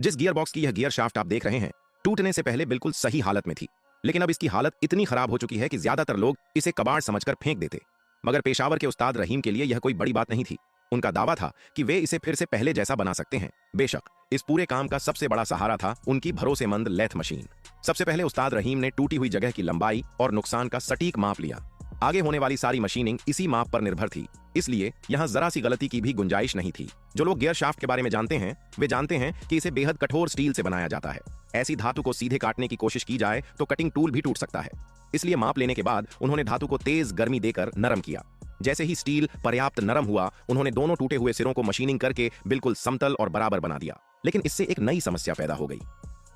जिस gear box की यह गियर शाफ्ट आप देख रहे हैं, टूटने से पहले बिल्कुल सही हालत में थी, लेकिन अब इसकी हालत इतनी खराब हो चुकी है कि ज्यादातर लोग इसे कबाड़ समझकर फेंक देते। मगर पेशावर के उस्ताद रहीम के लिए यह कोई बड़ी बात नहीं थी। उनका दावा था कि वे इसे फिर से पहले जैसा बना सकते हैं। बेशक इस पूरे काम का सबसे बड़ा सहारा था उनकी भरोसेमंद लेथ मशीन। सबसे पहले उस्ताद रहीम ने टूटी हुई जगह की लंबाई और नुकसान का सटीक माप लिया। आगे होने वाली सारी मशीनिंग इसी माप पर निर्भर थी, इसलिए यहां जरा सी गलती की भी गुंजाइश नहीं थी। जो लोग गियर शाफ्ट के बारे में जानते हैं, वे जानते हैं कि इसे बेहद कठोर स्टील से बनाया जाता है। ऐसी धातु को सीधे काटने की कोशिश की जाए तो कटिंग टूल भी टूट सकता है। इसलिए माप लेने के बाद उन्होंने धातु को तेज गर्मी देकर नरम किया। जैसे ही स्टील पर्याप्त नरम हुआ, उन्होंने दोनों टूटे हुए सिरों को मशीनिंग करके बिल्कुल समतल और बराबर बना दिया। लेकिन इससे एक नई समस्या पैदा हो गई।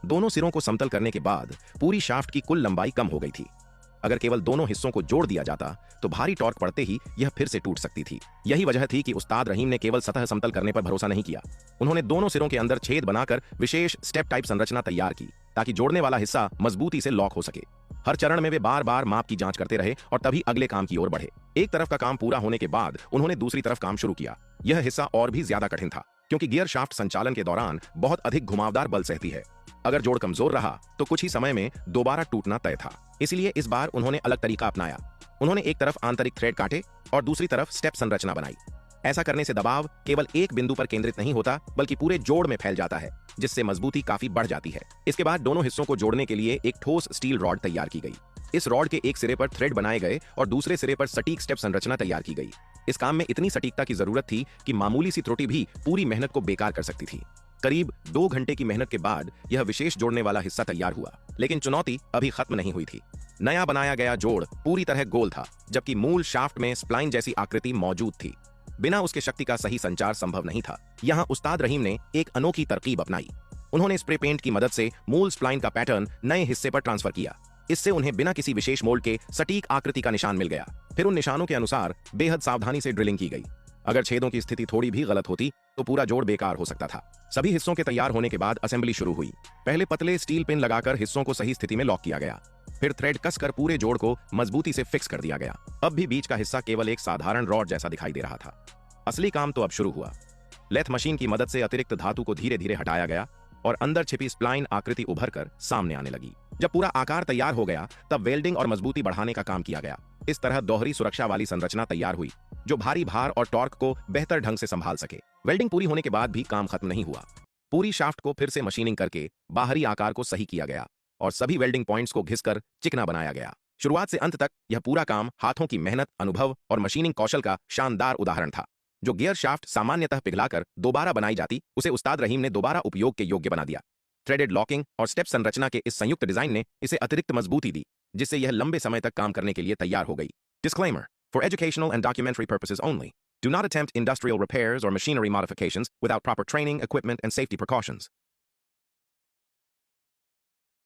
दोनों सिरों को समतल करने के बाद पूरी शाफ्ट की कुल लंबाई कम हो गई थी। अगर केवल दोनों हिस्सों को जोड़ दिया जाता तो भारी टॉर्क पड़ते ही यह फिर से टूट सकती थी। यही वजह थी कि उस्ताद रहीम ने केवल सतह समतल करने पर भरोसा नहीं किया। उन्होंने दोनों सिरों के अंदर छेद बनाकर विशेष स्टेप टाइप संरचना तैयार की, ताकि जोड़ने वाला हिस्सा मजबूती से लॉक हो सके। हर चरण में वे बार बार माप की जांच करते रहे और तभी अगले काम की ओर बढ़े। एक तरफ का काम पूरा होने के बाद उन्होंने दूसरी तरफ काम शुरू किया। यह हिस्सा और भी ज्यादा कठिन था, क्योंकि गियर शाफ्ट संचालन के दौरान बहुत अधिक घुमावदार बल सहती है। अगर जोड़ कमजोर रहा तो कुछ ही समय में दोबारा टूटना तय था। इसलिए इस बार उन्होंने अलग तरीका अपनाया। उन्होंने एक तरफ आंतरिक थ्रेड काटे और दूसरी तरफ स्टेप संरचना बनाई। ऐसा करने से दबाव केवल एक बिंदु पर केंद्रित नहीं होता, बल्कि पूरे जोड़ में फैल जाता है, जिससे मजबूती काफी बढ़ जाती है। इसके बाद दोनों हिस्सों को जोड़ने के लिए एक ठोस स्टील रॉड तैयार की गई। इस रॉड के एक सिरे पर थ्रेड बनाए गए और दूसरे सिरे पर सटीक स्टेप संरचना तैयार की गई। इस काम में इतनी सटीकता की जरूरत थी कि मामूली सी त्रुटि भी पूरी मेहनत को बेकार कर सकती थी। करीब 2 घंटे की मेहनत के बाद यह विशेष जोड़ने वाला हिस्सा तैयार हुआ, लेकिन चुनौती अभी खत्म नहीं हुई थी। नया बनाया गया जोड़ पूरी तरह गोल था, जबकि मूल शाफ्ट में स्प्लाइन जैसी आकृति मौजूद थी। बिना उसके शक्ति का सही संचार संभव नहीं था। यहाँ उस्ताद रहीम ने एक अनोखी तरकीब अपनाई। उन्होंने स्प्रे पेंट की मदद से मूल स्प्लाइन का पैटर्न नए हिस्से पर ट्रांसफर किया। इससे उन्हें बिना किसी विशेष मोल्ड के सटीक आकृति का निशान मिल गया। फिर उन निशानों के अनुसार बेहद सावधानी से ड्रिलिंग की गई। अगर छेदों की स्थिति थोड़ी भी गलत होती तो पूरा जोड़ बेकार हो सकता था। सभी हिस्सों के तैयार होने के बाद असेंबली शुरू हुई। पहले पतले स्टील पिन लगाकर हिस्सों को सही स्थिति में लॉक किया गया। फिर थ्रेड कसकर पूरे जोड़ को मजबूती से फिक्स कर दिया गया। अब भी बीच का हिस्सा केवल एक साधारण रॉड जैसा दिखाई दे रहा था। असली काम तो अब शुरू हुआ। लेथ मशीन की मदद से अतिरिक्त धातु को धीरे धीरे हटाया गया और अंदर छिपी स्प्लाइन आकृति उभर कर सामने आने लगी। जब पूरा आकार तैयार हो गया, तब वेल्डिंग और मजबूती बढ़ाने का काम किया गया। इस तरह दोहरी सुरक्षा वाली संरचना तैयार हुई, जो भारी भार और टॉर्क को बेहतर ढंग से संभाल सके। वेल्डिंग पूरी होने के बाद भी काम खत्म नहीं हुआ। पूरी शाफ्ट को फिर से मशीनिंग करके बाहरी आकार को सही किया गया और सभी वेल्डिंग पॉइंट्स को घिसकर चिकना बनाया गया। शुरुआत से अंत तक यह पूरा काम हाथों की मेहनत, अनुभव और मशीनिंग कौशल का शानदार उदाहरण था। जो गियर शाफ्ट सामान्यतः पिघलाकर दोबारा बनाई जाती, उसे उस्ताद रहीम ने दोबारा उपयोग के योग्य बना दिया। थ्रेडेड लॉकिंग और स्टेप संरचना के इस संयुक्त डिजाइन ने इसे अतिरिक्त मजबूती दी, जिससे यह लंबे समय तक काम करने के लिए तैयार हो गई। Disclaimer: For educational and documentary purposes only, do not attempt industrial repairs or machinery modifications without proper training, equipment, and safety precautions.